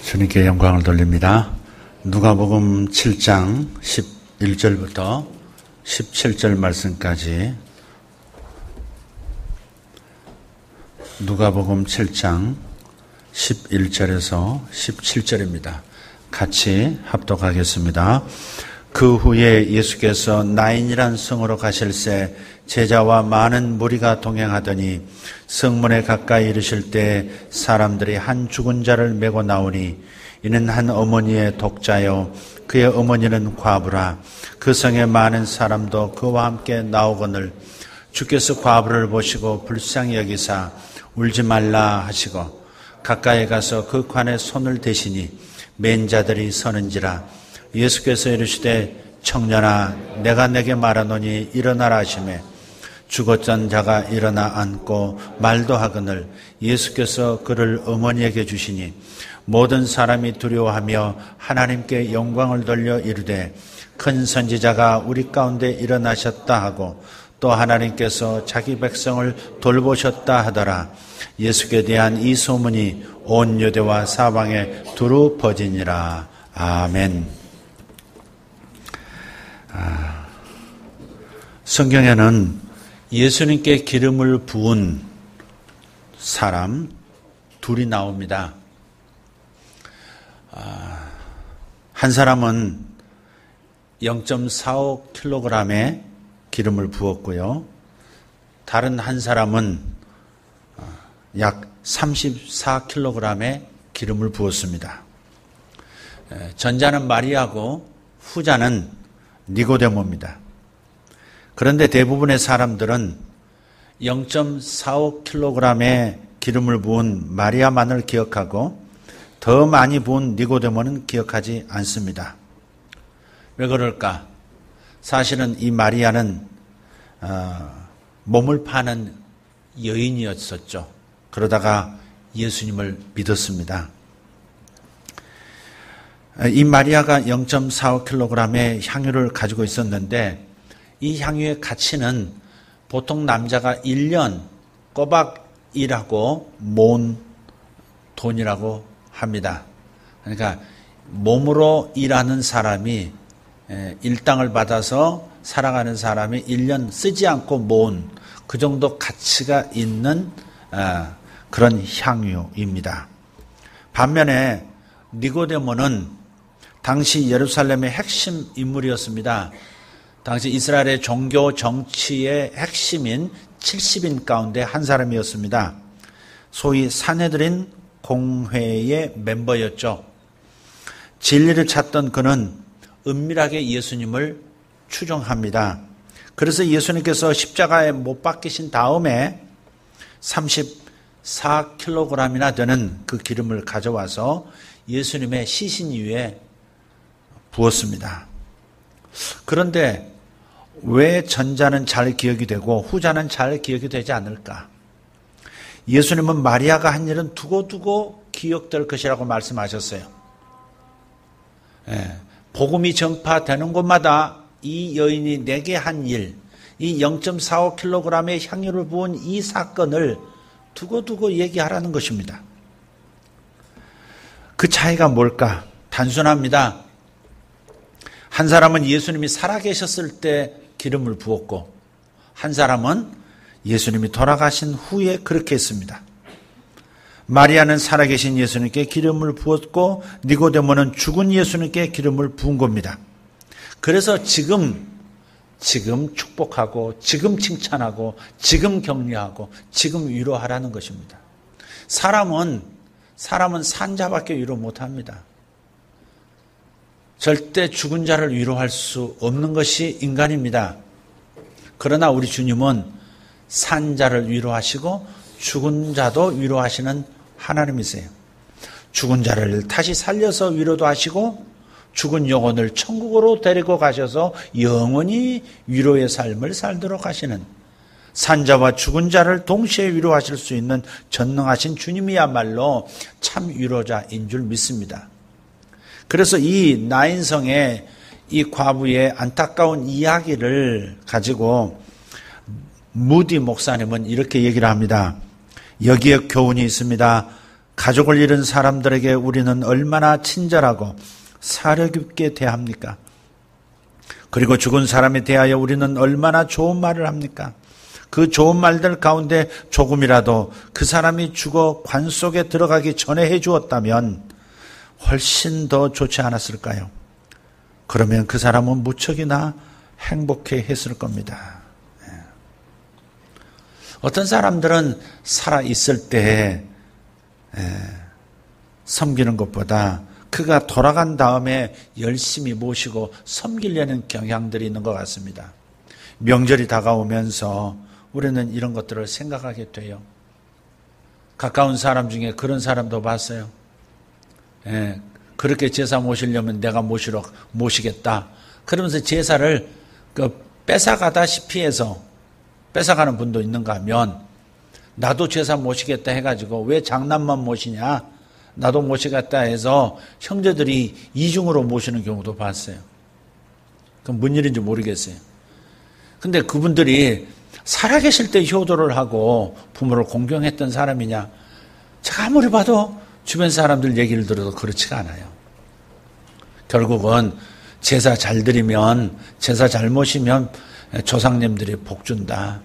주님께 영광을 돌립니다. 누가복음 7장 11절부터 17절 말씀까지 누가복음 7장 11절에서 17절입니다. 같이 합독하겠습니다. 그 후에 예수께서 나인이란 성으로 가실새 제자와 많은 무리가 동행하더니 성문에 가까이 이르실 때 사람들이 한 죽은 자를 메고 나오니 이는 한 어머니의 독자요 그의 어머니는 과부라. 그 성에 많은 사람도 그와 함께 나오거늘 주께서 과부를 보시고 불쌍히 여기사 울지 말라 하시고 가까이 가서 그 관에 손을 대시니 맨 자들이 서는지라. 예수께서 이르시되 청년아 내가 내게 말하노니 일어나라 하시매 죽었던 자가 일어나 앉고 말도 하거늘 예수께서 그를 어머니에게 주시니 모든 사람이 두려워하며 하나님께 영광을 돌려 이르되 큰 선지자가 우리 가운데 일어나셨다 하고 또 하나님께서 자기 백성을 돌보셨다 하더라. 예수께 대한 이 소문이 온 유대와 사방에 두루 퍼지니라. 아멘. 성경에는 예수님께 기름을 부은 사람 둘이 나옵니다. 한 사람은 0.45kg의 기름을 부었고요. 다른 한 사람은 약 34kg의 기름을 부었습니다. 전자는 마리아고 후자는 니고데모입니다. 그런데 대부분의 사람들은 0.45kg의 기름을 부은 마리아만을 기억하고 더 많이 부은 니고데모는 기억하지 않습니다. 왜 그럴까? 사실은 이 마리아는 몸을 파는 여인이었었죠. 그러다가 예수님을 믿었습니다. 이 마리아가 0.45kg의 향유를 가지고 있었는데 이 향유의 가치는 보통 남자가 1년 꼬박 일하고 모은 돈이라고 합니다. 그러니까 몸으로 일하는 사람이 일당을 받아서 살아가는 사람이 1년 쓰지 않고 모은 그 정도 가치가 있는 그런 향유입니다. 반면에 니고데모는 당시 예루살렘의 핵심 인물이었습니다. 당시 이스라엘의 종교 정치의 핵심인 70인 가운데 한 사람이었습니다. 소위 산헤드린 공회의 멤버였죠. 진리를 찾던 그는 은밀하게 예수님을 추종합니다. 그래서 예수님께서 십자가에 못 박히신 다음에 34kg이나 되는 그 기름을 가져와서 예수님의 시신 위에 부었습니다. 그런데 왜 전자는 잘 기억이 되고 후자는 잘 기억이 되지 않을까? 예수님은 마리아가 한 일은 두고두고 기억될 것이라고 말씀하셨어요. 복음이 전파되는 곳마다 이 여인이 내게 한 일, 이 0.45kg의 향유를 부은 이 사건을 두고두고 얘기하라는 것입니다. 그 차이가 뭘까? 단순합니다. 한 사람은 예수님이 살아계셨을 때 기름을 부었고 한 사람은 예수님이 돌아가신 후에 그렇게 했습니다. 마리아는 살아계신 예수님께 기름을 부었고 니고데모는 죽은 예수님께 기름을 부은 겁니다. 그래서 지금 축복하고 지금 칭찬하고 지금 격려하고 지금 위로하라는 것입니다. 사람은 산자밖에 위로 못합니다. 절대 죽은 자를 위로할 수 없는 것이 인간입니다. 그러나 우리 주님은 산자를 위로하시고 죽은 자도 위로하시는 하나님이세요. 죽은 자를 다시 살려서 위로도 하시고 죽은 영혼을 천국으로 데리고 가셔서 영원히 위로의 삶을 살도록 하시는 산자와 죽은 자를 동시에 위로하실 수 있는 전능하신 주님이야말로 참 위로자인 줄 믿습니다. 그래서 이 나인성의 이 과부의 안타까운 이야기를 가지고 무디 목사님은 이렇게 얘기를 합니다. 여기에 교훈이 있습니다. 가족을 잃은 사람들에게 우리는 얼마나 친절하고 사려 깊게 대합니까? 그리고 죽은 사람에 대하여 우리는 얼마나 좋은 말을 합니까? 그 좋은 말들 가운데 조금이라도 그 사람이 죽어 관 속에 들어가기 전에 해주었다면 훨씬 더 좋지 않았을까요? 그러면 그 사람은 무척이나 행복해 했을 겁니다. 어떤 사람들은 살아있을 때 섬기는 것보다 그가 돌아간 다음에 열심히 모시고 섬기려는 경향들이 있는 것 같습니다. 명절이 다가오면서 우리는 이런 것들을 생각하게 돼요. 가까운 사람 중에 그런 사람도 봤어요. 그렇게 제사 모시려면 내가 모시겠다. 그러면서 제사를 뺏어가다시피 해서 뺏어가는 분도 있는가 하면 나도 제사 모시겠다 해가지고 왜 장남만 모시냐? 나도 모시겠다 해서 형제들이 이중으로 모시는 경우도 봤어요. 그럼 뭔 일인지 모르겠어요. 근데 그분들이 살아계실 때 효도를 하고 부모를 공경했던 사람이냐? 제가 아무리 봐도 주변 사람들 얘기를 들어도 그렇지가 않아요. 결국은 제사 잘 드리면, 제사 잘 모시면 조상님들이 복 준다.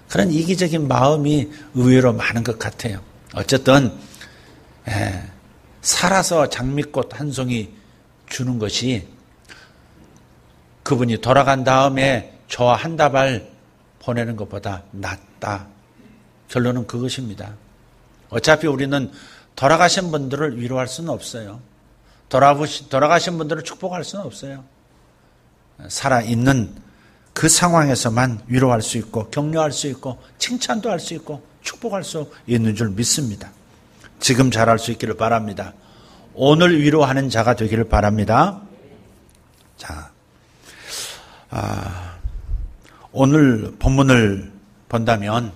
그런 이기적인 마음이 의외로 많은 것 같아요. 어쨌든 살아서 장미꽃 한 송이 주는 것이 그분이 돌아간 다음에 저와 한 다발 보내는 것보다 낫다. 결론은 그것입니다. 어차피 우리는 돌아가신 분들을 위로할 수는 없어요. 돌아가신 분들을 축복할 수는 없어요. 살아있는 그 상황에서만 위로할 수 있고 격려할 수 있고 칭찬도 할 수 있고 축복할 수 있는 줄 믿습니다. 지금 잘할 수 있기를 바랍니다. 오늘 위로하는 자가 되기를 바랍니다. 자, 오늘 본문을 본다면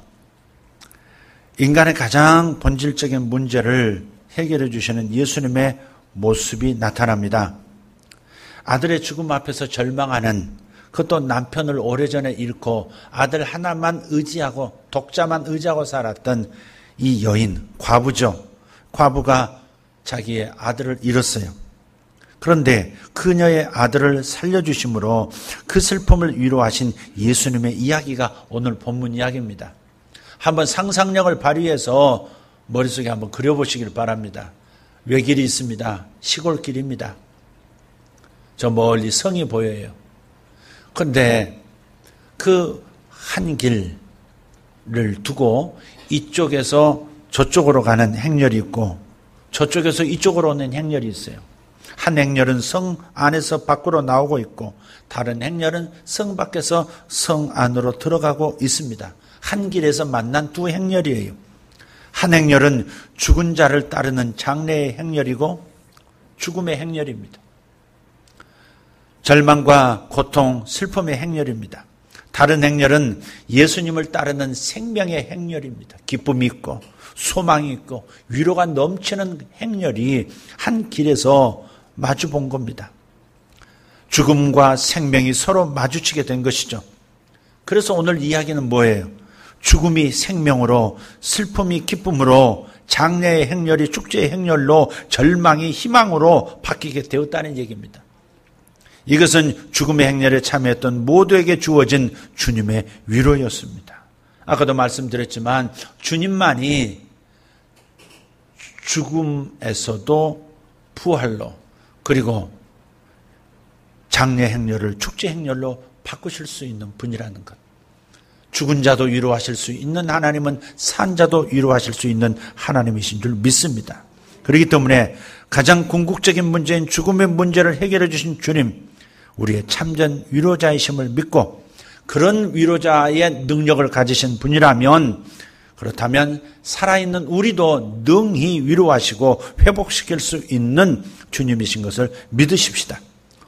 인간의 가장 본질적인 문제를 해결해 주시는 예수님의 모습이 나타납니다. 아들의 죽음 앞에서 절망하는, 그것도 남편을 오래전에 잃고 아들 하나만 의지하고 독자만 의지하고 살았던 이 여인, 과부죠. 과부가 자기의 아들을 잃었어요. 그런데 그녀의 아들을 살려주심으로 그 슬픔을 위로하신 예수님의 이야기가 오늘 본문 이야기입니다. 한번 상상력을 발휘해서 머릿속에 한번 그려보시길 바랍니다. 외길이 있습니다. 시골길입니다. 저 멀리 성이 보여요. 그런데 그 한 길을 두고 이쪽에서 저쪽으로 가는 행렬이 있고 저쪽에서 이쪽으로 오는 행렬이 있어요. 한 행렬은 성 안에서 밖으로 나오고 있고 다른 행렬은 성 밖에서 성 안으로 들어가고 있습니다. 한 길에서 만난 두 행렬이에요. 한 행렬은 죽은 자를 따르는 장례의 행렬이고 죽음의 행렬입니다. 절망과 고통, 슬픔의 행렬입니다. 다른 행렬은 예수님을 따르는 생명의 행렬입니다. 기쁨이 있고 소망이 있고 위로가 넘치는 행렬이 한 길에서 마주 본 겁니다. 죽음과 생명이 서로 마주치게 된 것이죠. 그래서 오늘 이야기는 뭐예요? 죽음이 생명으로, 슬픔이 기쁨으로, 장례의 행렬이 축제의 행렬로, 절망이 희망으로 바뀌게 되었다는 얘기입니다. 이것은 죽음의 행렬에 참여했던 모두에게 주어진 주님의 위로였습니다. 아까도 말씀드렸지만 주님만이 죽음에서도 부활로 그리고 장례 행렬을 축제 행렬로 바꾸실 수 있는 분이라는 것. 죽은 자도 위로하실 수 있는 하나님은 산 자도 위로하실 수 있는 하나님이신 줄 믿습니다. 그렇기 때문에 가장 궁극적인 문제인 죽음의 문제를 해결해 주신 주님, 우리의 참전 위로자이심을 믿고 그런 위로자의 능력을 가지신 분이라면, 그렇다면 살아있는 우리도 능히 위로하시고 회복시킬 수 있는 주님이신 것을 믿으십시다.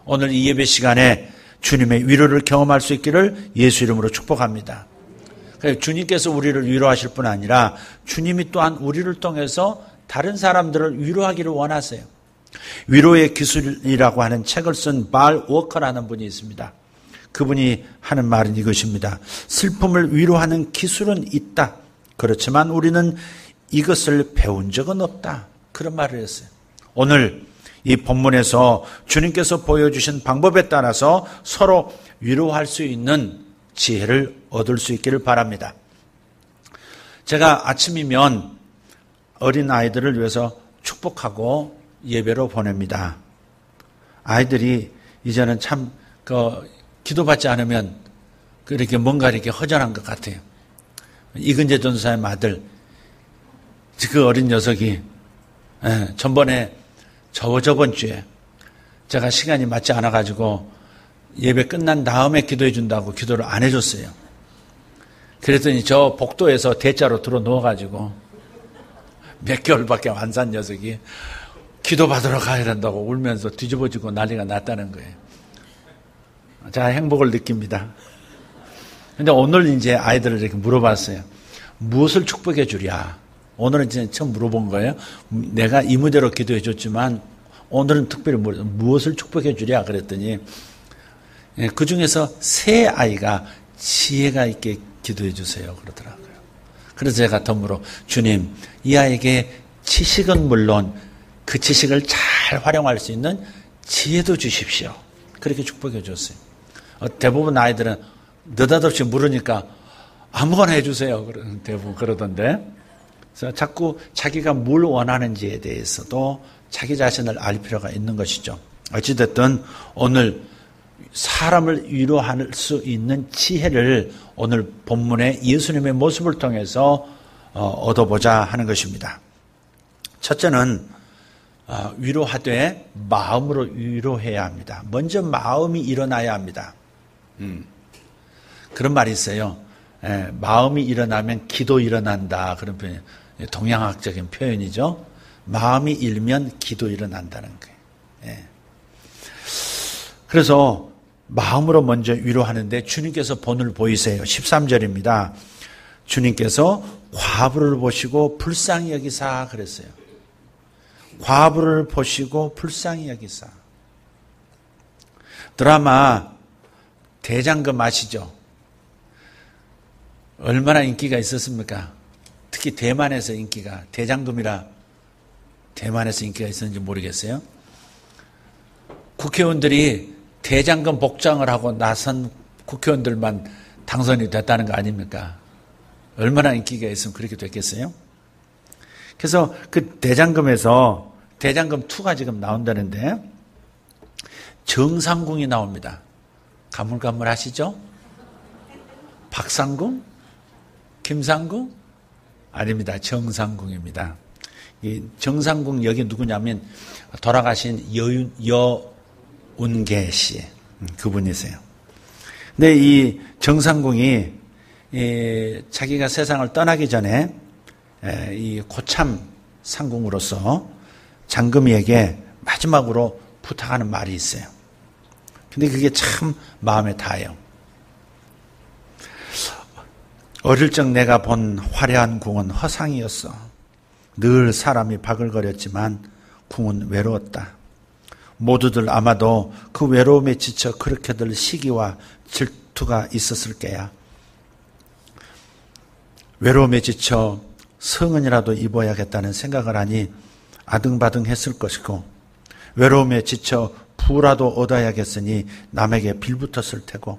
오늘 이 예배 시간에 주님의 위로를 경험할 수 있기를 예수 이름으로 축복합니다. 주님께서 우리를 위로하실 뿐 아니라 주님이 또한 우리를 통해서 다른 사람들을 위로하기를 원하세요. 위로의 기술이라고 하는 책을 쓴 발 워커라는 분이 있습니다. 그분이 하는 말은 이것입니다. 슬픔을 위로하는 기술은 있다. 그렇지만 우리는 이것을 배운 적은 없다. 그런 말을 했어요. 오늘 이 본문에서 주님께서 보여주신 방법에 따라서 서로 위로할 수 있는 지혜를 얻을 수 있기를 바랍니다. 제가 아침이면 어린 아이들을 위해서 축복하고 예배로 보냅니다. 아이들이 이제는 참 기도받지 않으면 그렇게 뭔가 이렇게 허전한 것 같아요. 이근재 전사의 아들, 그 어린 녀석이 전번에 저번 주에 제가 시간이 맞지 않아가지고 예배 끝난 다음에 기도해 준다고 기도를 안 해줬어요. 그랬더니 저 복도에서 대자로 들어 누워가지고 몇 개월밖에 안 산 녀석이 기도받으러 가야 된다고 울면서 뒤집어지고 난리가 났다는 거예요. 제가 행복을 느낍니다. 근데 오늘 이제 아이들을 이렇게 물어봤어요. 무엇을 축복해 주랴? 오늘은 이제 처음 물어본 거예요. 내가 이 무대로 기도해 줬지만 오늘은 특별히 무엇을 축복해 주랴? 그랬더니 그 중에서 세 아이가 지혜가 있게 기도해 주세요. 그러더라고요. 그래서 제가 덤으로 주님, 이 아이에게 지식은 물론 그 지식을 잘 활용할 수 있는 지혜도 주십시오. 그렇게 축복해 줬어요. 대부분 아이들은 느닷없이 물으니까 아무거나 해주세요. 대부분 그러던데. 그래서 자꾸 자기가 뭘 원하는지에 대해서도 자기 자신을 알 필요가 있는 것이죠. 어찌됐든 오늘 사람을 위로할 수 있는 지혜를 오늘 본문의 예수님의 모습을 통해서 얻어보자 하는 것입니다. 첫째는 위로하되 마음으로 위로해야 합니다. 먼저 마음이 일어나야 합니다. 그런 말이 있어요. 마음이 일어나면 기도 일어난다. 그런 표현, 동양학적인 표현이죠. 마음이 일면 기도 일어난다는 거예요. 그래서 마음으로 먼저 위로하는데 주님께서 본을 보이세요. 13절입니다. 주님께서 과부를 보시고 불쌍히 여기사 그랬어요. 과부를 보시고 불쌍히 여기사. 드라마 대장금 아시죠? 얼마나 인기가 있었습니까? 특히 대만에서 인기가, 대장금이라 대만에서 인기가 있었는지 모르겠어요. 국회의원들이 대장금 복장을 하고 나선 국회의원들만 당선이 됐다는 거 아닙니까? 얼마나 인기가 있으면 그렇게 됐겠어요? 그래서 그 대장금에서 대장금 2가 지금 나온다는데 정상궁이 나옵니다. 가물가물하시죠? 박상궁? 김상궁? 아닙니다. 정상궁입니다. 이 정상궁 여기 누구냐면 돌아가신 여운계 씨 그분이세요. 근데 이 정상궁이 자기가 세상을 떠나기 전에 이 고참 상궁으로서 장금이에게 마지막으로 부탁하는 말이 있어요. 근데 그게 참 마음에 닿아요. 어릴 적 내가 본 화려한 궁은 허상이었어. 늘 사람이 바글거렸지만 궁은 외로웠다. 모두들 아마도 그 외로움에 지쳐 그렇게들 시기와 질투가 있었을 게야. 외로움에 지쳐 성은이라도 입어야겠다는 생각을 하니 아등바등했을 것이고 외로움에 지쳐 부라도 얻어야겠으니 남에게 빌붙었을 테고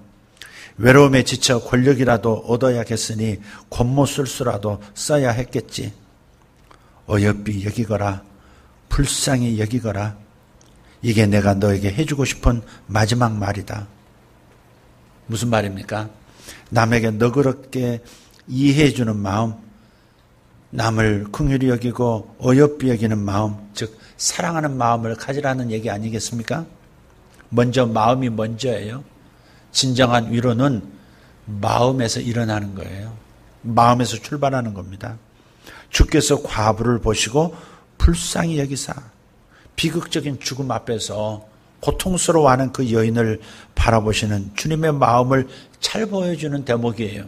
외로움에 지쳐 권력이라도 얻어야겠으니 권모술수라도 써야 했겠지. 어여삐 여기거라. 불쌍히 여기거라. 이게 내가 너에게 해주고 싶은 마지막 말이다. 무슨 말입니까? 남에게 너그럽게 이해해주는 마음, 남을 긍휼히 여기고 어여삐 여기는 마음, 즉 사랑하는 마음을 가지라는 얘기 아니겠습니까? 먼저 마음이 먼저예요. 진정한 위로는 마음에서 일어나는 거예요. 마음에서 출발하는 겁니다. 주께서 과부를 보시고 불쌍히 여기사 비극적인 죽음 앞에서 고통스러워하는 그 여인을 바라보시는 주님의 마음을 잘 보여주는 대목이에요.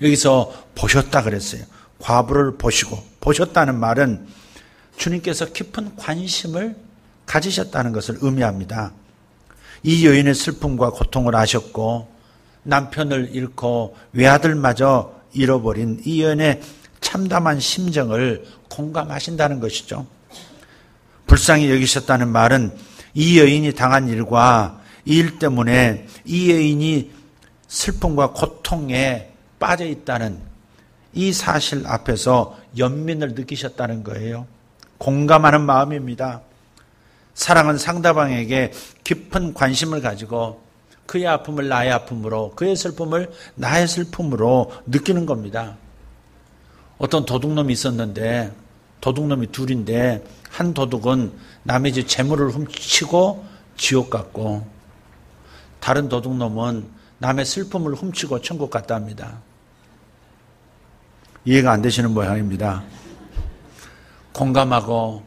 여기서 보셨다 그랬어요. 과부를 보시고, 보셨다는 말은 주님께서 깊은 관심을 가지셨다는 것을 의미합니다. 이 여인의 슬픔과 고통을 아셨고 남편을 잃고 외아들마저 잃어버린 이 여인의 참담한 심정을 공감하신다는 것이죠. 불쌍히 여기셨다는 말은 이 여인이 당한 일과 이 일 때문에 이 여인이 슬픔과 고통에 빠져 있다는 이 사실 앞에서 연민을 느끼셨다는 거예요. 공감하는 마음입니다. 사랑은 상대방에게 깊은 관심을 가지고 그의 아픔을 나의 아픔으로, 그의 슬픔을 나의 슬픔으로 느끼는 겁니다. 어떤 도둑놈이 있었는데, 도둑놈이 둘인데 한 도둑은 남의 집 재물을 훔치고 지옥 갔고, 다른 도둑놈은 남의 슬픔을 훔치고 천국 갔다 합니다. 이해가 안 되시는 모양입니다. 공감하고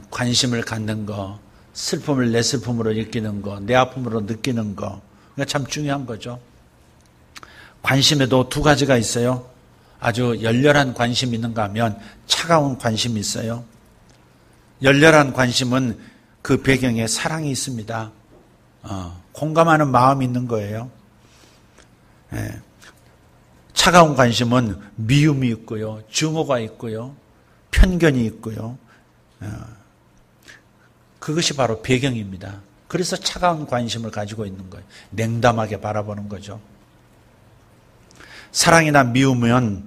관심을 갖는 거, 슬픔을 내 슬픔으로 느끼는 거, 내 아픔으로 느끼는 거, 그러니까 참 중요한 거죠. 관심에도 두 가지가 있어요. 아주 열렬한 관심이 있는가 하면 차가운 관심이 있어요. 열렬한 관심은 그 배경에 사랑이 있습니다. 공감하는 마음이 있는 거예요. 차가운 관심은 미움이 있고요, 증오가 있고요, 편견이 있고요. 그것이 바로 배경입니다. 그래서 차가운 관심을 가지고 있는 거예요. 냉담하게 바라보는 거죠. 사랑이나 미움은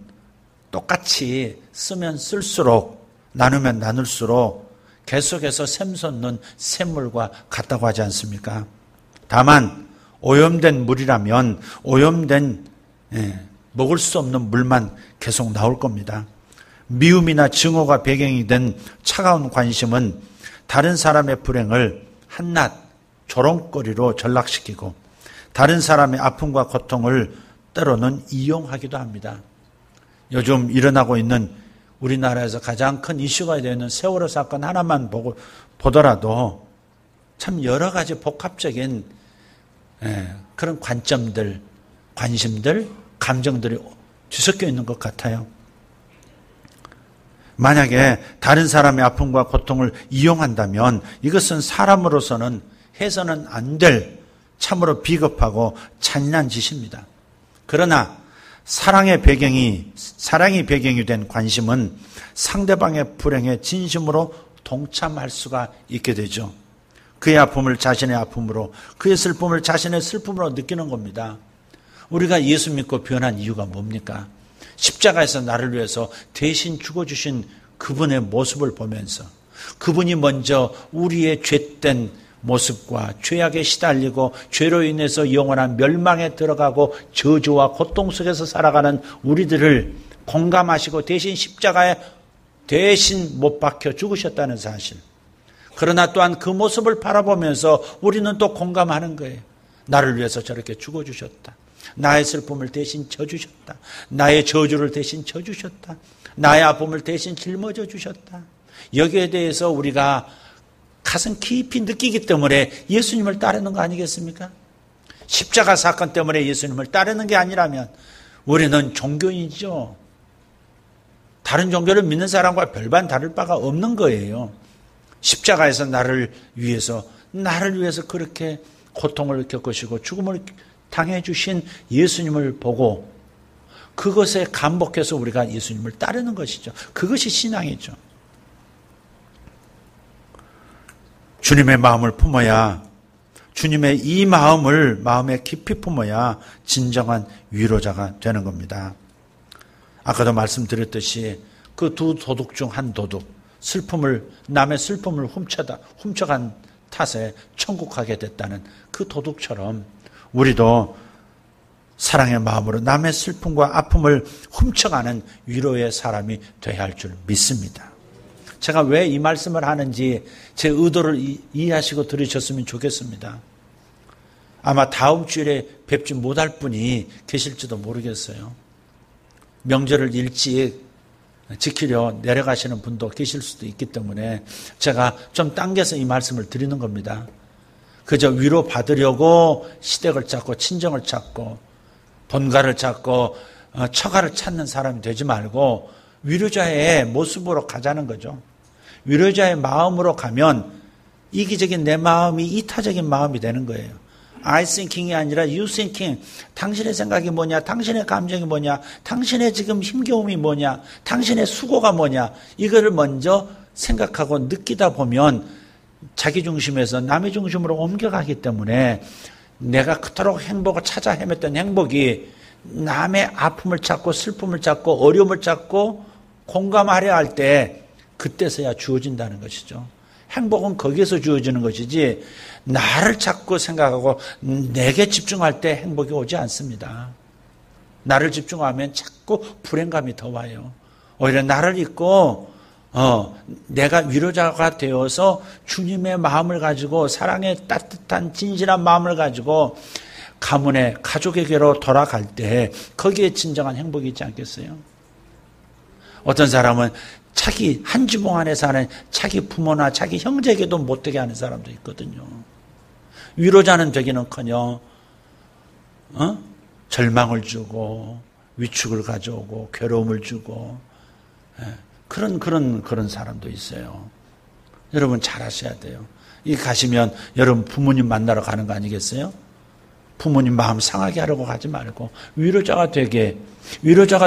똑같이 쓰면 쓸수록, 나누면 나눌수록 계속해서 샘솟는 샘물과 같다고 하지 않습니까? 다만 오염된 물이라면 오염된 먹을 수 없는 물만 계속 나올 겁니다. 미움이나 증오가 배경이 된 차가운 관심은 다른 사람의 불행을 한낱 조롱거리로 전락시키고 다른 사람의 아픔과 고통을 때로는 이용하기도 합니다. 요즘 일어나고 있는 우리나라에서 가장 큰 이슈가 되는 세월호 사건 하나만 보더라도 참 여러 가지 복합적인 그런 관점들, 관심들, 감정들이 뒤섞여 있는 것 같아요. 만약에 다른 사람의 아픔과 고통을 이용한다면 이것은 사람으로서는 해서는 안 될 참으로 비겁하고 잔인한 짓입니다. 그러나 사랑이 배경이 된 관심은 상대방의 불행에 진심으로 동참할 수가 있게 되죠. 그의 아픔을 자신의 아픔으로, 그의 슬픔을 자신의 슬픔으로 느끼는 겁니다. 우리가 예수 믿고 변한 이유가 뭡니까? 십자가에서 나를 위해서 대신 죽어주신 그분의 모습을 보면서 그분이 먼저 우리의 죄된 모습과 죄악에 시달리고 죄로 인해서 영원한 멸망에 들어가고 저주와 고통 속에서 살아가는 우리들을 공감하시고 대신 십자가에 대신 못 박혀 죽으셨다는 사실. 그러나 또한 그 모습을 바라보면서 우리는 또 공감하는 거예요. 나를 위해서 저렇게 죽어주셨다. 나의 슬픔을 대신 져주셨다. 나의 저주를 대신 져주셨다. 나의 아픔을 대신 짊어져 주셨다. 여기에 대해서 우리가 가슴 깊이 느끼기 때문에 예수님을 따르는 거 아니겠습니까? 십자가 사건 때문에 예수님을 따르는 게 아니라면 우리는 종교인이죠. 다른 종교를 믿는 사람과 별반 다를 바가 없는 거예요. 십자가에서 나를 위해서 그렇게 고통을 겪으시고 죽음을 당해 주신 예수님을 보고 그것에 감복해서 우리가 예수님을 따르는 것이죠. 그것이 신앙이죠. 주님의 마음을 품어야, 주님의 이 마음을 마음에 깊이 품어야 진정한 위로자가 되는 겁니다. 아까도 말씀드렸듯이 그 두 도둑 중 한 도둑, 남의 슬픔을 훔쳐간 탓에 천국 가게 됐다는 그 도둑처럼 우리도 사랑의 마음으로 남의 슬픔과 아픔을 훔쳐가는 위로의 사람이 되어야 할 줄 믿습니다. 제가 왜 이 말씀을 하는지 제 의도를 이해하시고 들으셨으면 좋겠습니다. 아마 다음 주일에 뵙지 못할 분이 계실지도 모르겠어요. 명절을 일찍 지키려 내려가시는 분도 계실 수도 있기 때문에 제가 좀 당겨서 이 말씀을 드리는 겁니다. 그저 위로 받으려고 시댁을 찾고 친정을 찾고 본가를 찾고 처가를 찾는 사람이 되지 말고 위로자의 모습으로 가자는 거죠. 위로자의 마음으로 가면 이기적인 내 마음이 이타적인 마음이 되는 거예요. I thinking이 아니라 you thinking. 당신의 생각이 뭐냐? 당신의 감정이 뭐냐? 당신의 지금 힘겨움이 뭐냐? 당신의 수고가 뭐냐? 이거를 먼저 생각하고 느끼다 보면 자기 중심에서 남의 중심으로 옮겨가기 때문에 내가 그토록 행복을 찾아 헤맸던 행복이 남의 아픔을 찾고 슬픔을 찾고 어려움을 찾고 공감하려 할 때 그때서야 주어진다는 것이죠. 행복은 거기에서 주어지는 것이지 나를 찾고 생각하고 내게 집중할 때 행복이 오지 않습니다. 나를 집중하면 자꾸 불행감이 더 와요. 오히려 나를 잊고 내가 위로자가 되어서 주님의 마음을 가지고 사랑의 따뜻한 진실한 마음을 가지고 가문의 가족에게로 돌아갈 때 거기에 진정한 행복이 있지 않겠어요? 어떤 사람은 자기 한 지붕 안에 사는 자기 부모나 자기 형제에게도 못되게 하는 사람도 있거든요. 위로자는 되기는커녕 절망을 주고 위축을 가져오고 괴로움을 주고 그런 사람도 있어요. 여러분 잘 아셔야 돼요. 이 가시면 여러분 부모님 만나러 가는 거 아니겠어요? 부모님 마음 상하게 하려고 가지 말고 위로자가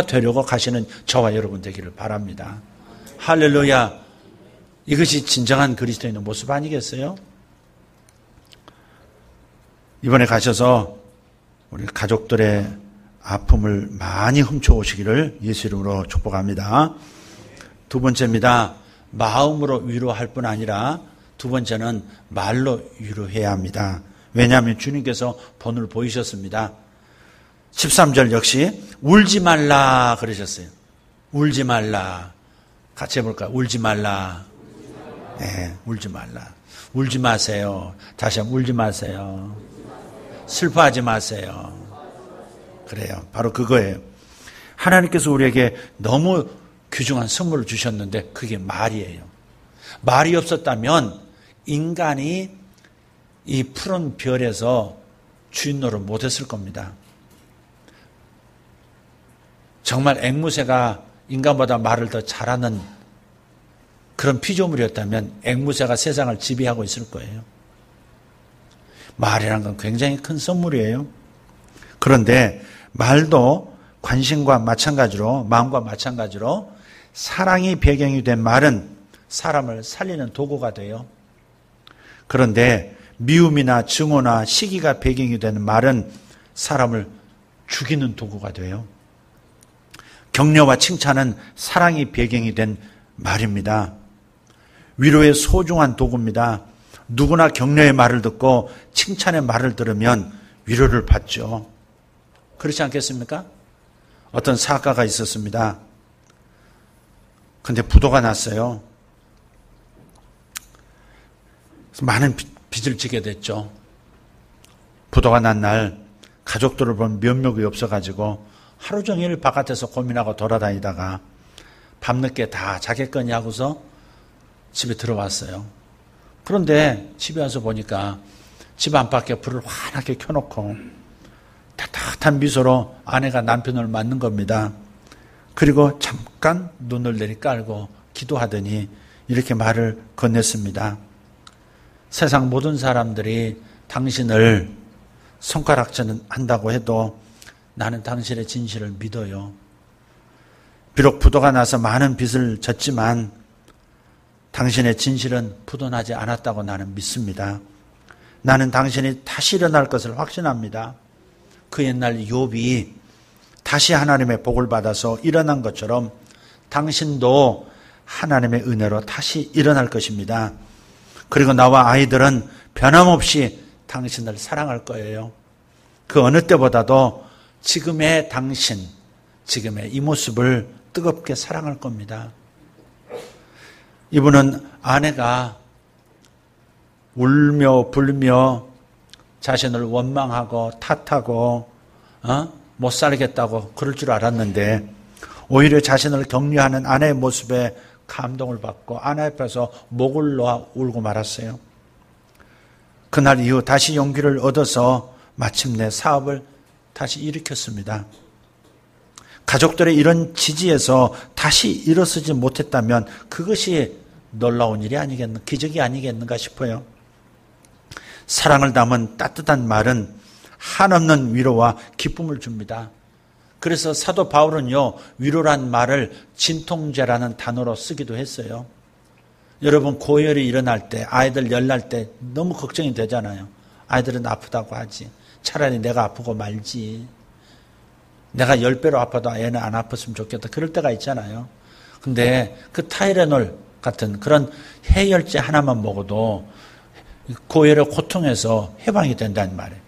되려고 가시는 저와 여러분 되기를 바랍니다. 할렐루야. 이것이 진정한 그리스도인의 모습 아니겠어요? 이번에 가셔서 우리 가족들의 아픔을 많이 훔쳐오시기를 예수 이름으로 축복합니다. 두 번째입니다. 마음으로 위로할 뿐 아니라 두 번째는 말로 위로해야 합니다. 왜냐하면 주님께서 본을 보이셨습니다. 13절 역시 울지 말라 그러셨어요. 울지 말라. 같이 해볼까요? 울지 말라. 네, 울지 말라. 울지 마세요. 다시 한번 울지 마세요. 슬퍼하지 마세요. 그래요. 바로 그거예요. 하나님께서 우리에게 너무 귀중한 선물을 주셨는데 그게 말이에요. 말이 없었다면 인간이 이 푸른 별에서 주인 노릇 못했을 겁니다. 정말 앵무새가 인간보다 말을 더 잘하는 그런 피조물이었다면 앵무새가 세상을 지배하고 있을 거예요. 말이라는 건 굉장히 큰 선물이에요. 그런데 말도 관심과 마찬가지로 마음과 마찬가지로 사랑이 배경이 된 말은 사람을 살리는 도구가 돼요. 그런데 미움이나 증오나 시기가 배경이 되는 말은 사람을 죽이는 도구가 돼요. 격려와 칭찬은 사랑이 배경이 된 말입니다. 위로의 소중한 도구입니다. 누구나 격려의 말을 듣고 칭찬의 말을 들으면 위로를 받죠. 그렇지 않겠습니까? 어떤 사과가 있었습니다. 근데 부도가 났어요. 많은 빚을 지게 됐죠. 부도가 난 날 가족들을 보면 면목이 없어가지고 하루 종일 바깥에서 고민하고 돌아다니다가 밤늦게 다 자겠거니 하고서 집에 들어왔어요. 그런데 집에 와서 보니까 집 안팎에 불을 환하게 켜놓고 따뜻한 미소로 아내가 남편을 맞는 겁니다. 그리고 잠깐 눈을 내리깔고 기도하더니 이렇게 말을 건넸습니다. 세상 모든 사람들이 당신을 손가락질은 한다고 해도 나는 당신의 진실을 믿어요. 비록 부도가 나서 많은 빚을 졌지만 당신의 진실은 부도나지 않았다고 나는 믿습니다. 나는 당신이 다시 일어날 것을 확신합니다. 그 옛날 욥이 다시 하나님의 복을 받아서 일어난 것처럼 당신도 하나님의 은혜로 다시 일어날 것입니다. 그리고 나와 아이들은 변함없이 당신을 사랑할 거예요. 그 어느 때보다도 지금의 당신, 지금의 이 모습을 뜨겁게 사랑할 겁니다. 이분은 아내가 울며 불며 자신을 원망하고 탓하고 못 살겠다고 그럴 줄 알았는데 오히려 자신을 격려하는 아내의 모습에 감동을 받고 아내 앞에서 목을 놓아 울고 말았어요. 그날 이후 다시 용기를 얻어서 마침내 사업을 다시 일으켰습니다. 가족들의 이런 지지에서 다시 일어서지 못했다면 그것이 놀라운 일이 아니겠는가, 기적이 아니겠는가 싶어요. 사랑을 담은 따뜻한 말은 한없는 위로와 기쁨을 줍니다. 그래서 사도 바울은요, 위로란 말을 진통제라는 단어로 쓰기도 했어요. 여러분, 고열이 일어날 때, 아이들 열 날 때 너무 걱정이 되잖아요. 아이들은 아프다고 하지. 차라리 내가 아프고 말지. 내가 10배로 아파도 얘는 안 아팠으면 좋겠다. 그럴 때가 있잖아요. 근데 그 타이레놀 같은 그런 해열제 하나만 먹어도 고열의 고통에서 해방이 된다는 말이에요.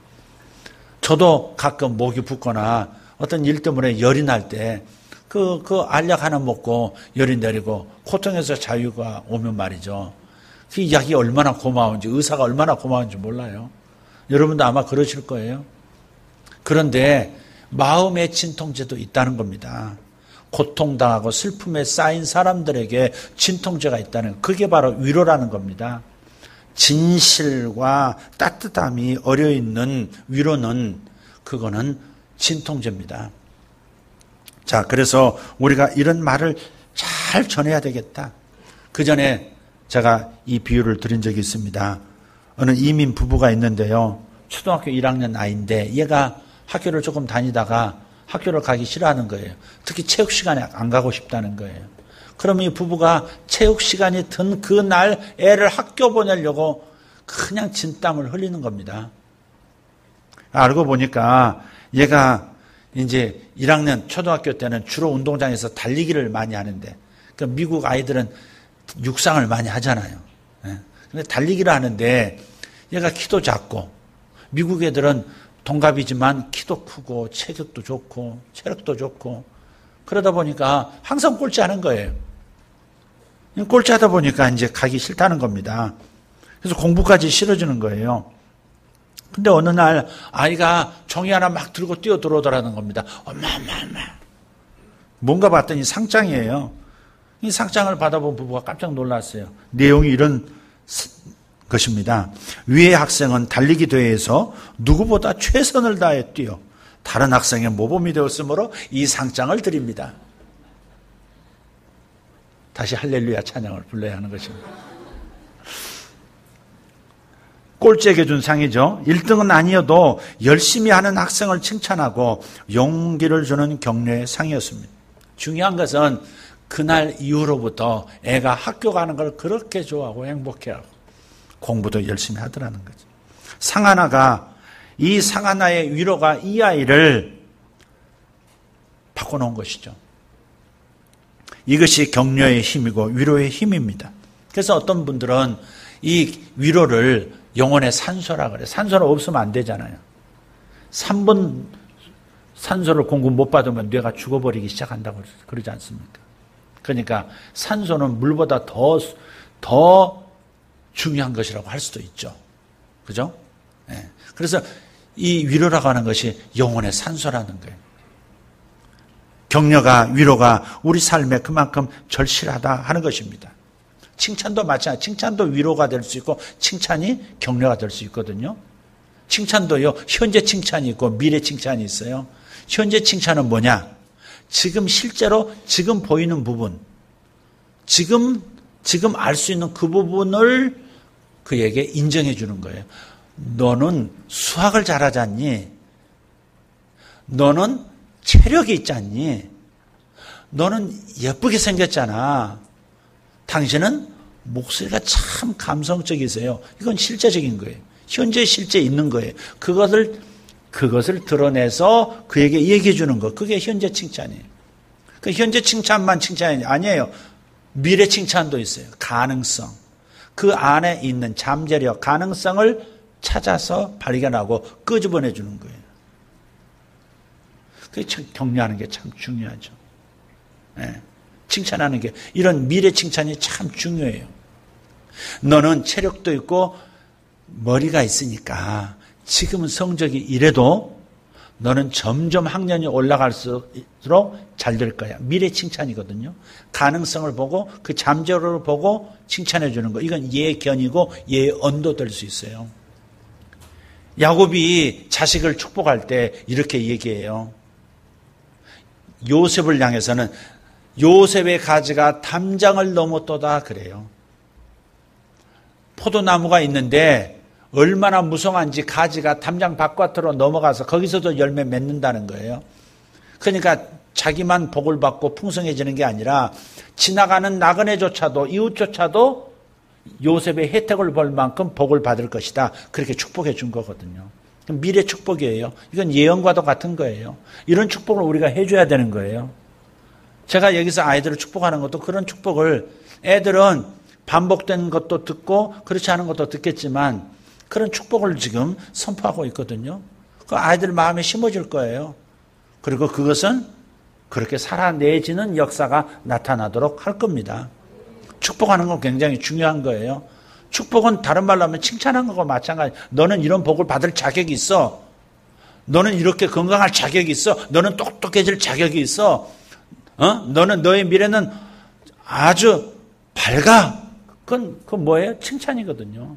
저도 가끔 목이 붓거나 어떤 일 때문에 열이 날 때 그 알약 하나 먹고 열이 내리고 고통에서 자유가 오면 말이죠. 그 약이 얼마나 고마운지, 의사가 얼마나 고마운지 몰라요. 여러분도 아마 그러실 거예요. 그런데 마음의 진통제도 있다는 겁니다. 고통당하고 슬픔에 쌓인 사람들에게 진통제가 있다는 것. 그게 바로 위로라는 겁니다. 진실과 따뜻함이 어려있는 위로는 그거는 진통제입니다. 자, 그래서 우리가 이런 말을 잘 전해야 되겠다. 그 전에 제가 이 비유를 드린 적이 있습니다. 어느 이민 부부가 있는데요. 초등학교 1학년 아이인데 얘가 학교를 조금 다니다가 학교를 가기 싫어하는 거예요. 특히 체육 시간에 안 가고 싶다는 거예요. 그러면 이 부부가 체육 시간이 든 그날 애를 학교 보내려고 그냥 진땀을 흘리는 겁니다. 알고 보니까 얘가 이제 1학년 초등학교 때는 주로 운동장에서 달리기를 많이 하는데, 그러니까 미국 아이들은 육상을 많이 하잖아요. 근데 달리기를 하는데 얘가 키도 작고, 미국 애들은 동갑이지만 키도 크고 체격도 좋고 체력도 좋고, 그러다 보니까 항상 꼴찌하는 거예요. 꼴찌하다 보니까 이제 가기 싫다는 겁니다. 그래서 공부까지 싫어지는 거예요. 근데 어느 날 아이가 종이 하나 막 들고 뛰어 들어오더라는 겁니다. 엄마. 뭔가 봤더니 상장이에요. 이 상장을 받아본 부부가 깜짝 놀랐어요. 내용이 이런 것입니다. 위의 학생은 달리기 대회에서 누구보다 최선을 다해 뛰어 다른 학생의 모범이 되었으므로 이 상장을 드립니다. 다시 할렐루야 찬양을 불러야 하는 것입니다. 꼴찌에게 준 상이죠. 1등은 아니어도 열심히 하는 학생을 칭찬하고 용기를 주는 격려의 상이었습니다. 중요한 것은 그날 이후로부터 애가 학교 가는 걸 그렇게 좋아하고 행복해하고 공부도 열심히 하더라는 거죠. 이 상 하나의 위로가 이 아이를 바꿔놓은 것이죠. 이것이 격려의 힘이고 위로의 힘입니다. 그래서 어떤 분들은 이 위로를 영혼의 산소라 그래요. 산소가 없으면 안 되잖아요. 3번 산소를 공급 못 받으면 뇌가 죽어버리기 시작한다고 그러지 않습니까? 그러니까 산소는 물보다 더 중요한 것이라고 할 수도 있죠. 그죠? 네. 그래서 이 위로라고 하는 것이 영혼의 산소라는 거예요. 격려가, 위로가 우리 삶에 그만큼 절실하다 하는 것입니다. 칭찬도 마찬가지. 칭찬도 위로가 될 수 있고 칭찬이 격려가 될 수 있거든요. 칭찬도요, 현재 칭찬이 있고 미래 칭찬이 있어요. 현재 칭찬은 뭐냐? 실제로 보이는 부분, 지금 알 수 있는 그 부분을 그에게 인정해 주는 거예요. 너는 수학을 잘하지 않니? 너는 체력이 있지 않니? 너는 예쁘게 생겼잖아. 당신은 목소리가 참 감성적이세요. 이건 실제적인 거예요. 현재 실제 있는 거예요. 그것을 드러내서 그에게 얘기해 주는 거. 그게 현재 칭찬이에요. 그 현재 칭찬만 칭찬이 아니에요. 미래 칭찬도 있어요. 가능성. 그 안에 있는 잠재력, 가능성을 찾아서 발견하고 끄집어내 주는 거예요. 그게 참 격려하는 게 참 중요하죠. 네. 칭찬하는 게, 이런 미래 칭찬이 참 중요해요. 너는 체력도 있고 머리가 있으니까 지금은 성적이 이래도 너는 점점 학년이 올라갈수록 잘 될 거야. 미래 칭찬이거든요. 가능성을 보고 그 잠재력을 보고 칭찬해 주는 거. 이건 예견이고 예언도 될 수 있어요. 야곱이 자식을 축복할 때 이렇게 얘기해요. 요셉을 향해서는 요셉의 가지가 담장을 넘었도다 그래요. 포도나무가 있는데 얼마나 무성한지 가지가 담장 바깥으로 넘어가서 거기서도 열매 맺는다는 거예요. 그러니까 자기만 복을 받고 풍성해지는 게 아니라 지나가는 나그네조차도 이웃조차도 요셉의 혜택을 볼 만큼 복을 받을 것이다. 그렇게 축복해 준 거거든요. 미래 축복이에요. 이건 예언과도 같은 거예요. 이런 축복을 우리가 해줘야 되는 거예요. 제가 여기서 아이들을 축복하는 것도 그런 축복을, 애들은 반복된 것도 듣고 그렇지 않은 것도 듣겠지만 그런 축복을 지금 선포하고 있거든요. 그 아이들 마음에 심어질 거예요. 그리고 그것은 그렇게 살아내지는 역사가 나타나도록 할 겁니다. 축복하는 건 굉장히 중요한 거예요. 축복은 다른 말로 하면 칭찬하는 거와 마찬가지. 너는 이런 복을 받을 자격이 있어. 너는 이렇게 건강할 자격이 있어. 너는 똑똑해질 자격이 있어. 너는 너의 미래는 아주 밝아. 그건 뭐예요? 칭찬이거든요.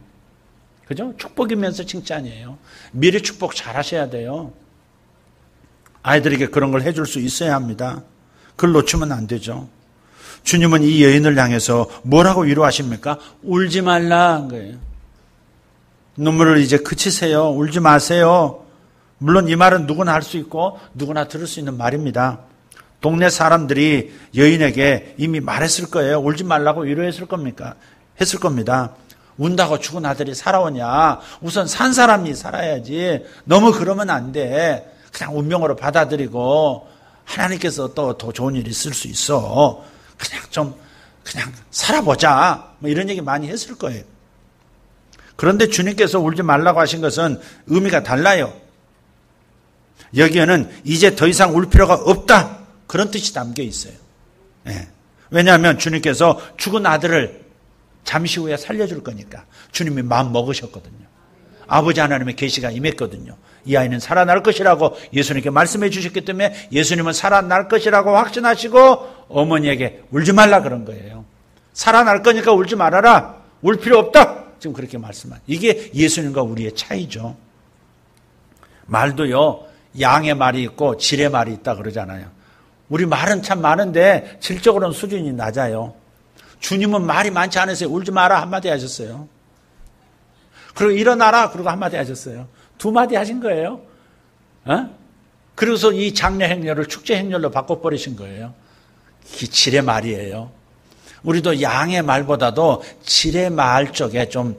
그죠? 축복이면서 칭찬이에요. 미래 축복 잘 하셔야 돼요. 아이들에게 그런 걸 해줄 수 있어야 합니다. 그걸 놓치면 안 되죠. 주님은 이 여인을 향해서 뭐라고 위로하십니까? 울지 말라 한 거예요. 눈물을 이제 그치세요. 울지 마세요. 물론 이 말은 누구나 할 수 있고 누구나 들을 수 있는 말입니다. 동네 사람들이 여인에게 이미 말했을 거예요. 울지 말라고 위로했을 겁니까? 했을 겁니다. 운다고 죽은 아들이 살아오냐. 우선 산 사람이 살아야지. 너무 그러면 안 돼. 그냥 운명으로 받아들이고 하나님께서 또 더 좋은 일이 있을 수 있어. 그냥 살아보자. 뭐 이런 얘기 많이 했을 거예요. 그런데 주님께서 울지 말라고 하신 것은 의미가 달라요. 여기에는 이제 더 이상 울 필요가 없다. 그런 뜻이 담겨 있어요. 네. 왜냐하면 주님께서 죽은 아들을 잠시 후에 살려줄 거니까. 주님이 마음 먹으셨거든요. 아버지 하나님의 계시가 임했거든요. 이 아이는 살아날 것이라고 예수님께 말씀해 주셨기 때문에 예수님은 살아날 것이라고 확신하시고 어머니에게 울지 말라 그런 거예요. 살아날 거니까 울지 말아라. 울 필요 없다. 지금 그렇게 말씀한. 이게 예수님과 우리의 차이죠. 말도요. 양의 말이 있고 질의 말이 있다 그러잖아요. 우리 말은 참 많은데 질적으로는 수준이 낮아요. 주님은 말이 많지 않으세요. 울지 마라 한마디 하셨어요. 그리고 일어나라 그러고 한마디 하셨어요. 두 마디 하신 거예요. 그래서 이 장례 행렬을 축제 행렬로 바꿔버리신 거예요. 이 질의 말이에요. 우리도 양의 말보다도 질의 말 쪽에 좀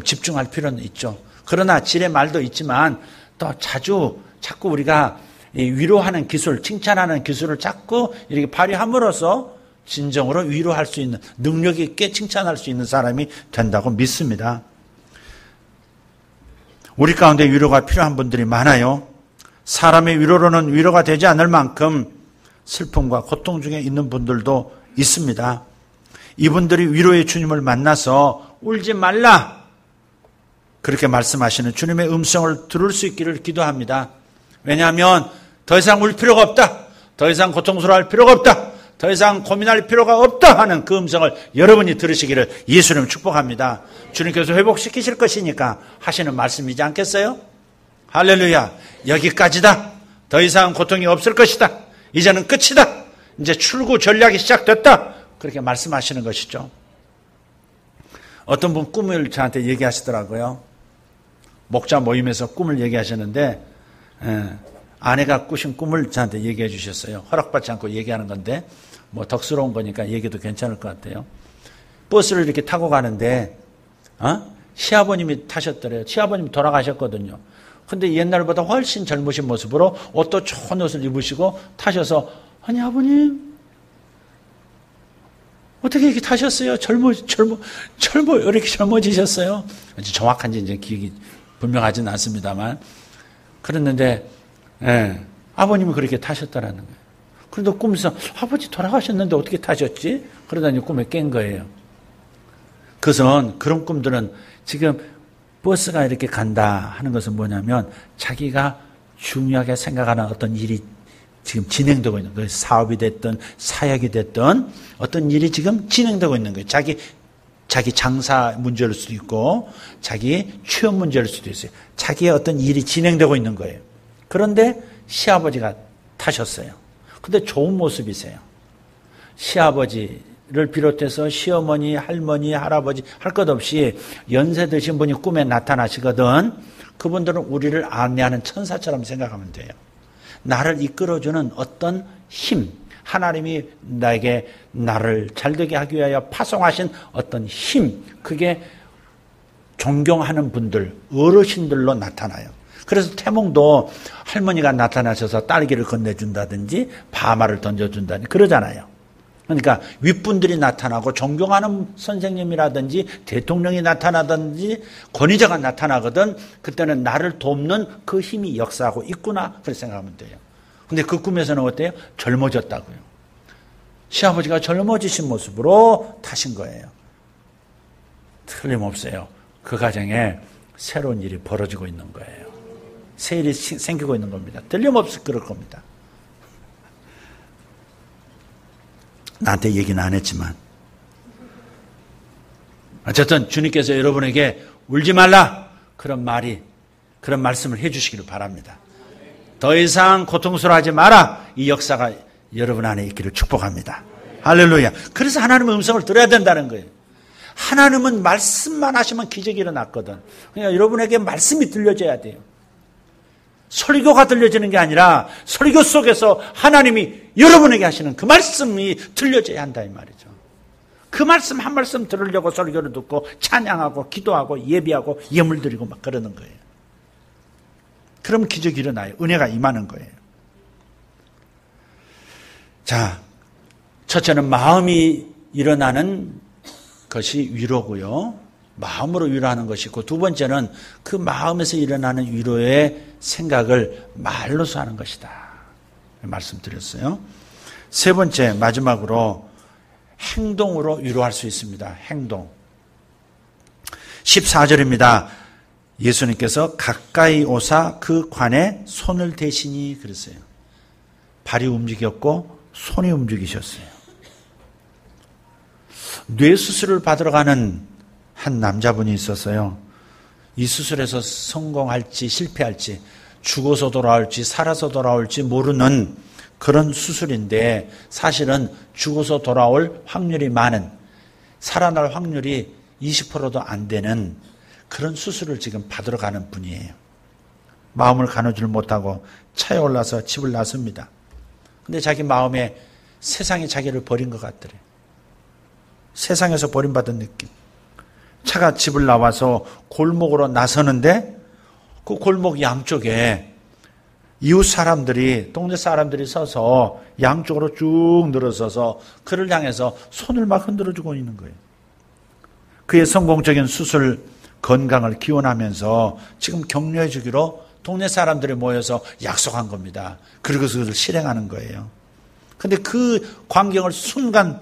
집중할 필요는 있죠. 그러나 질의 말도 있지만 또 자꾸 우리가 위로하는 기술, 칭찬하는 기술을 자꾸 이렇게 발휘함으로써 진정으로 위로할 수 있는, 능력 있게 칭찬할 수 있는 사람이 된다고 믿습니다. 우리 가운데 위로가 필요한 분들이 많아요. 사람의 위로로는 위로가 되지 않을 만큼 슬픔과 고통 중에 있는 분들도 있습니다. 이분들이 위로의 주님을 만나서 울지 말라 그렇게 말씀하시는 주님의 음성을 들을 수 있기를 기도합니다. 왜냐하면 더 이상 울 필요가 없다. 더 이상 고통스러워할 필요가 없다. 더 이상 고민할 필요가 없다 하는 그 음성을 여러분이 들으시기를 예수님 축복합니다. 주님께서 회복시키실 것이니까 하시는 말씀이지 않겠어요? 할렐루야. 여기까지다. 더 이상 고통이 없을 것이다. 이제는 끝이다. 이제 출구 전략이 시작됐다. 그렇게 말씀하시는 것이죠. 어떤 분 꿈을 저한테 얘기하시더라고요. 목자 모임에서 꿈을 얘기하셨는데 아내가 꾸신 꿈을 저한테 얘기해 주셨어요. 허락받지 않고 얘기하는 건데 뭐 덕스러운 거니까 얘기도 괜찮을 것 같아요. 버스를 이렇게 타고 가는데 시아버님이 타셨더래요. 시아버님이 돌아가셨거든요. 근데 옛날보다 훨씬 젊으신 모습으로 옷도 좋은 옷을 입으시고 타셔서 아니 아버님 어떻게 이렇게 타셨어요? 이렇게 젊어지셨어요? 정확한지 이제 기억이 분명하지는 않습니다만 그랬는데 아버님이 그렇게 타셨다라는 거예요. 그런데 꿈에서 아버지 돌아가셨는데 어떻게 타셨지? 그러다니 꿈에 깬 거예요. 그것은 그런 꿈들은 지금 버스가 이렇게 간다 하는 것은 뭐냐면 자기가 중요하게 생각하는 어떤 일이 지금 진행되고 있는 거예요. 사업이 됐든 사역이 됐든 어떤 일이 지금 진행되고 있는 거예요. 자기 장사 문제일 수도 있고 자기 취업 문제일 수도 있어요. 자기의 어떤 일이 진행되고 있는 거예요. 그런데 시아버지가 타셨어요. 근데 좋은 모습이세요. 시아버지 비롯해서 시어머니, 할머니, 할아버지 할 것 없이 연세 드신 분이 꿈에 나타나시거든. 그분들은 우리를 안내하는 천사처럼 생각하면 돼요. 나를 이끌어주는 어떤 힘, 하나님이 나에게 나를 잘되게 하기 위하여 파송하신 어떤 힘, 그게 존경하는 분들, 어르신들로 나타나요. 그래서 태몽도 할머니가 나타나셔서 딸기를 건네준다든지 파마를 던져준다든지 그러잖아요. 그러니까 윗분들이 나타나고 존경하는 선생님이라든지 대통령이 나타나든지 권위자가 나타나거든. 그때는 나를 돕는 그 힘이 역사하고 있구나 그렇게 생각하면 돼요. 근데 그 꿈에서는 어때요? 젊어졌다고요. 시아버지가 젊어지신 모습으로 타신 거예요. 틀림없어요. 그 가정에 새로운 일이 벌어지고 있는 거예요. 새 일이 생기고 있는 겁니다. 틀림없이 그럴 겁니다. 나한테 얘기는 안 했지만 어쨌든 주님께서 여러분에게 울지 말라 그런 말씀을 해주시기를 바랍니다. 더 이상 고통스러워하지 마라. 이 역사가 여러분 안에 있기를 축복합니다. 할렐루야. 그래서 하나님의 음성을 들어야 된다는 거예요. 하나님은 말씀만 하시면 기적이 일어났거든. 그러니까 여러분에게 말씀이 들려져야 돼요. 설교가 들려지는 게 아니라 설교 속에서 하나님이 여러분에게 하시는 그 말씀이 들려져야 한다 이 말이죠. 그 말씀 한 말씀 들으려고 설교를 듣고 찬양하고 기도하고 예비하고 예물 드리고 막 그러는 거예요. 그러면 기적이 일어나요. 은혜가 임하는 거예요. 자, 첫째는 마음이 일어나는 것이 위로고요. 마음으로 위로하는 것이고 두 번째는 그 마음에서 일어나는 위로의 생각을 말로서 하는 것이다. 말씀드렸어요. 세 번째 마지막으로 행동으로 위로할 수 있습니다. 행동. 14절입니다. 예수님께서 가까이 오사 그 관에 손을 대시니 그랬어요. 발이 움직였고 손이 움직이셨어요. 뇌수술을 받으러 가는 한 남자분이 있었어요. 이 수술에서 성공할지 실패할지 죽어서 돌아올지 살아서 돌아올지 모르는 그런 수술인데 사실은 죽어서 돌아올 확률이 많은 살아날 확률이 20%도 안 되는 그런 수술을 지금 받으러 가는 분이에요. 마음을 가누질 못하고 차에 올라서 집을 나섭니다. 근데 자기 마음에 세상이 자기를 버린 것 같더래요. 세상에서 버림받은 느낌. 차가 집을 나와서 골목으로 나서는데 그 골목 양쪽에 이웃 사람들이 동네 사람들이 서서 양쪽으로 쭉 늘어서서 그를 향해서 손을 막 흔들어주고 있는 거예요. 그의 성공적인 수술 건강을 기원하면서 지금 격려해 주기로 동네 사람들이 모여서 약속한 겁니다. 그리고 그것을 실행하는 거예요. 그런데 그 광경을 순간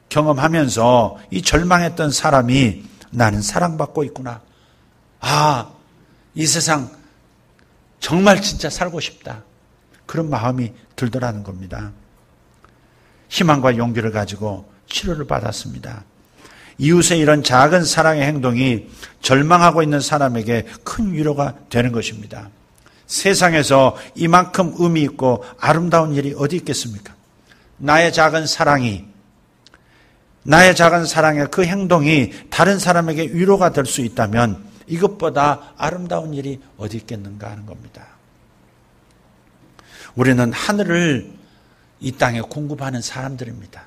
경험하면서 이 절망했던 사람이 나는 사랑받고 있구나. 아, 이 세상 정말 진짜 살고 싶다. 그런 마음이 들더라는 겁니다. 희망과 용기를 가지고 치료를 받았습니다. 이웃의 이런 작은 사랑의 행동이 절망하고 있는 사람에게 큰 위로가 되는 것입니다. 세상에서 이만큼 의미 있고 아름다운 일이 어디 있겠습니까? 나의 작은 사랑의 그 행동이 다른 사람에게 위로가 될 수 있다면 이것보다 아름다운 일이 어디 있겠는가 하는 겁니다. 우리는 하늘을 이 땅에 공급하는 사람들입니다.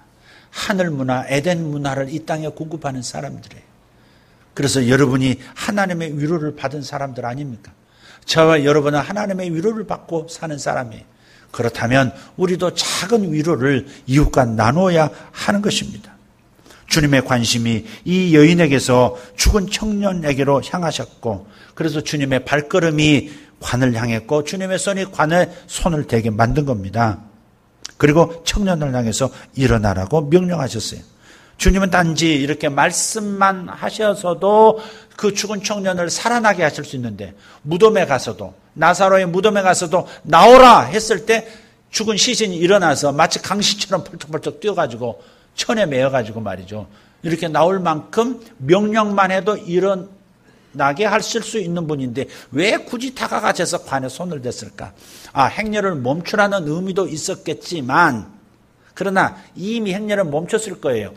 하늘 문화, 에덴 문화를 이 땅에 공급하는 사람들이에요. 그래서 여러분이 하나님의 위로를 받은 사람들 아닙니까? 저와 여러분은 하나님의 위로를 받고 사는 사람이에요. 그렇다면 우리도 작은 위로를 이웃과 나눠야 하는 것입니다. 주님의 관심이 이 여인에게서 죽은 청년에게로 향하셨고 그래서 주님의 발걸음이 관을 향했고 주님의 손이 관에 손을 대게 만든 겁니다. 그리고 청년을 향해서 일어나라고 명령하셨어요. 주님은 단지 이렇게 말씀만 하셔서도 그 죽은 청년을 살아나게 하실 수 있는데 무덤에 가서도 나사로의 무덤에 가서도 나오라 했을 때 죽은 시신이 일어나서 마치 강시처럼 펄쩍펄쩍 뛰어가지고 천에 매여가지고 말이죠. 이렇게 나올 만큼 명령만 해도 일어나게 하실 수 있는 분인데 왜 굳이 다가가셔서 관에 손을 댔을까? 행렬을 멈추라는 의미도 있었겠지만 그러나 이미 행렬은 멈췄을 거예요.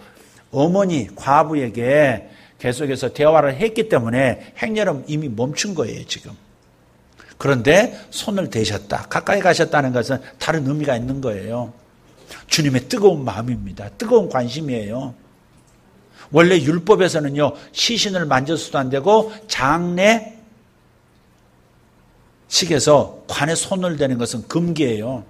어머니 과부에게 계속해서 대화를 했기 때문에 행렬은 이미 멈춘 거예요, 지금. 그런데 손을 대셨다. 가까이 가셨다는 것은 다른 의미가 있는 거예요. 주님의 뜨거운 마음입니다. 뜨거운 관심이에요. 원래 율법에서는요, 시신을 만져서도 안 되고 장례식에서 관에 손을 대는 것은 금기예요.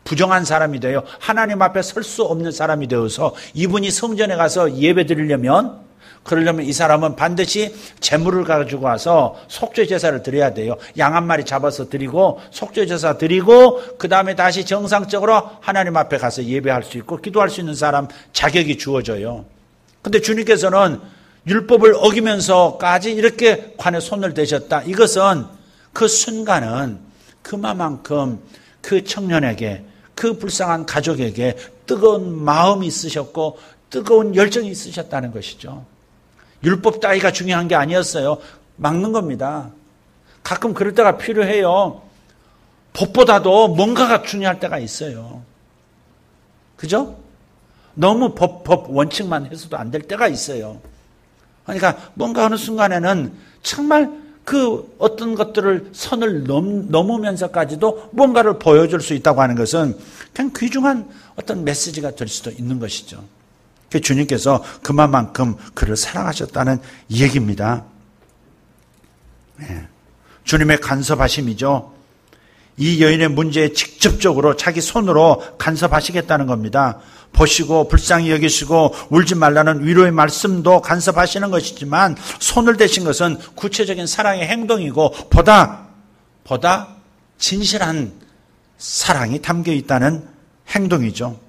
부정한 사람이 되어 하나님 앞에 설 수 없는 사람이 되어서 이분이 성전에 가서 예배 드리려면, 그러려면 이 사람은 반드시 제물을 가지고 와서 속죄 제사를 드려야 돼요. 양 한 마리 잡아서 드리고 속죄 제사 드리고 그 다음에 다시 정상적으로 하나님 앞에 가서 예배할 수 있고 기도할 수 있는 사람 자격이 주어져요. 근데 주님께서는 율법을 어기면서까지 이렇게 관에 손을 대셨다. 이것은 그 순간은 그만큼 그 청년에게, 그 불쌍한 가족에게 뜨거운 마음이 있으셨고 뜨거운 열정이 있으셨다는 것이죠. 율법 따위가 중요한 게 아니었어요. 막는 겁니다. 가끔 그럴 때가 필요해요. 법보다도 뭔가가 중요할 때가 있어요. 그죠? 너무 법 원칙만 해서도 안 될 때가 있어요. 그러니까 뭔가 어느 순간에는 정말 그 어떤 것들을 선을 넘으면서까지도 뭔가를 보여줄 수 있다고 하는 것은 그냥 귀중한 어떤 메시지가 될 수도 있는 것이죠. 주님께서 그만큼 그를 사랑하셨다는 얘기입니다. 주님의 간섭하심이죠. 이 여인의 문제에 직접적으로 자기 손으로 간섭하시겠다는 겁니다. 보시고 불쌍히 여기시고 울지 말라는 위로의 말씀도 간섭하시는 것이지만 손을 대신 것은 구체적인 사랑의 행동이고 보다 진실한 사랑이 담겨 있다는 행동이죠.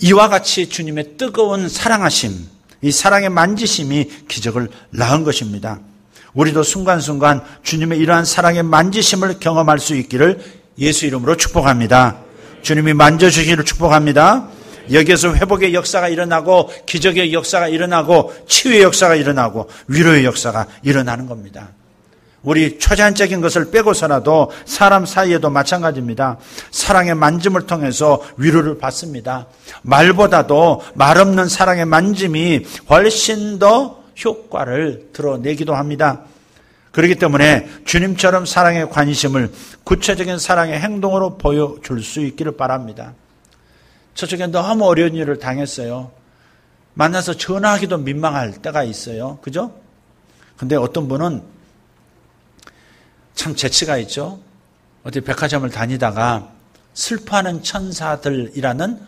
이와 같이 주님의 뜨거운 사랑하심, 이 사랑의 만지심이 기적을 낳은 것입니다. 우리도 순간순간 주님의 이러한 사랑의 만지심을 경험할 수 있기를 예수 이름으로 축복합니다. 주님이 만져주시기를 축복합니다. 여기에서 회복의 역사가 일어나고 기적의 역사가 일어나고 치유의 역사가 일어나고 위로의 역사가 일어나는 겁니다. 우리 초자연적인 것을 빼고서라도 사람 사이에도 마찬가지입니다. 사랑의 만짐을 통해서 위로를 받습니다. 말보다도 말 없는 사랑의 만짐이 훨씬 더 효과를 드러내기도 합니다. 그렇기 때문에 주님처럼 사랑의 관심을 구체적인 사랑의 행동으로 보여줄 수 있기를 바랍니다. 저쪽에 너무 어려운 일을 당했어요. 만나서 전화하기도 민망할 때가 있어요. 그죠? 근데 어떤 분은 참 재치가 있죠. 어디 백화점을 다니다가 슬퍼하는 천사들이라는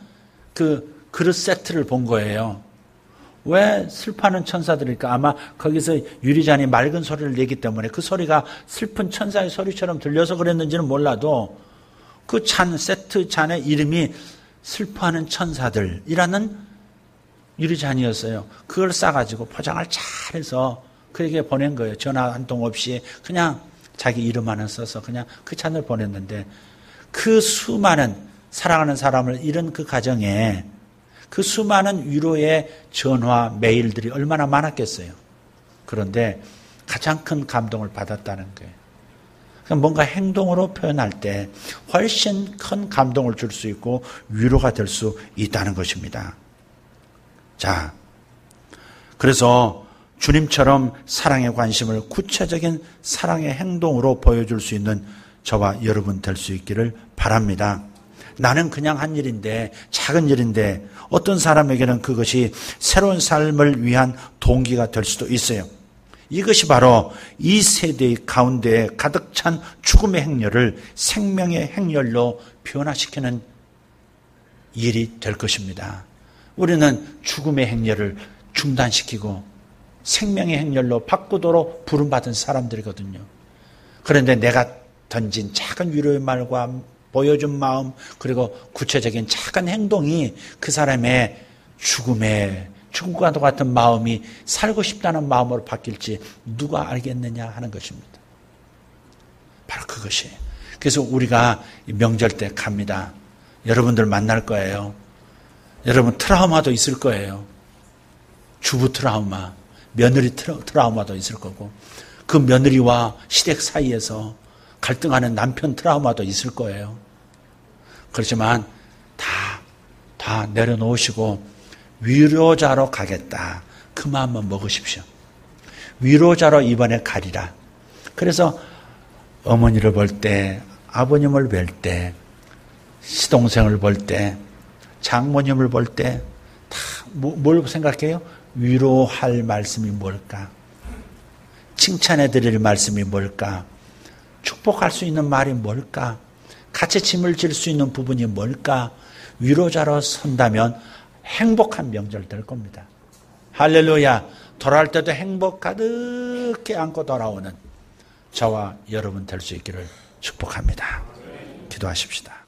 그 그릇 세트를 본 거예요. 왜 슬퍼하는 천사들일까? 아마 거기서 유리잔이 맑은 소리를 내기 때문에 그 소리가 슬픈 천사의 소리처럼 들려서 그랬는지는 몰라도 그 세트 잔의 이름이 슬퍼하는 천사들이라는 유리잔이었어요. 그걸 싸가지고 포장을 잘해서 그에게 보낸 거예요. 전화 한 통 없이 그냥 자기 이름 하나 써서 그냥 그 잔을 보냈는데 그 수많은 사랑하는 사람을 잃은 그 가정에 그 수많은 위로의 전화, 메일들이 얼마나 많았겠어요. 그런데 가장 큰 감동을 받았다는 거예요. 그러니까 뭔가 행동으로 표현할 때 훨씬 큰 감동을 줄 수 있고 위로가 될 수 있다는 것입니다. 자, 그래서 주님처럼 사랑의 관심을 구체적인 사랑의 행동으로 보여줄 수 있는 저와 여러분 될 수 있기를 바랍니다. 나는 그냥 한 일인데, 작은 일인데 어떤 사람에게는 그것이 새로운 삶을 위한 동기가 될 수도 있어요. 이것이 바로 이 세대 가운데 가득 찬 죽음의 행렬을 생명의 행렬로 변화시키는 일이 될 것입니다. 우리는 죽음의 행렬을 중단시키고 생명의 행렬로 바꾸도록 부름받은 사람들이거든요. 그런데 내가 던진 작은 위로의 말과 보여준 마음 그리고 구체적인 작은 행동이 그 사람의 죽음과도 같은 마음이 살고 싶다는 마음으로 바뀔지 누가 알겠느냐 하는 것입니다. 바로 그것이. 그래서 우리가 명절 때 갑니다. 여러분들 만날 거예요. 여러분 트라우마도 있을 거예요. 주부 트라우마, 며느리 트라우마도 있을 거고 그 며느리와 시댁 사이에서 갈등하는 남편 트라우마도 있을 거예요. 그렇지만 다 다 내려놓으시고 위로자로 가겠다. 그 마음만 먹으십시오. 위로자로 이번에 가리라. 그래서 어머니를 볼 때, 아버님을 뵐 때, 시동생을 볼 때, 장모님을 볼 때 다 뭘 생각해요? 위로할 말씀이 뭘까? 칭찬해 드릴 말씀이 뭘까? 축복할 수 있는 말이 뭘까? 같이 짐을 질 수 있는 부분이 뭘까? 위로자로 선다면 행복한 명절 될 겁니다. 할렐루야. 돌아올 때도 행복 가득히 안고 돌아오는 저와 여러분 될 수 있기를 축복합니다. 기도하십시다.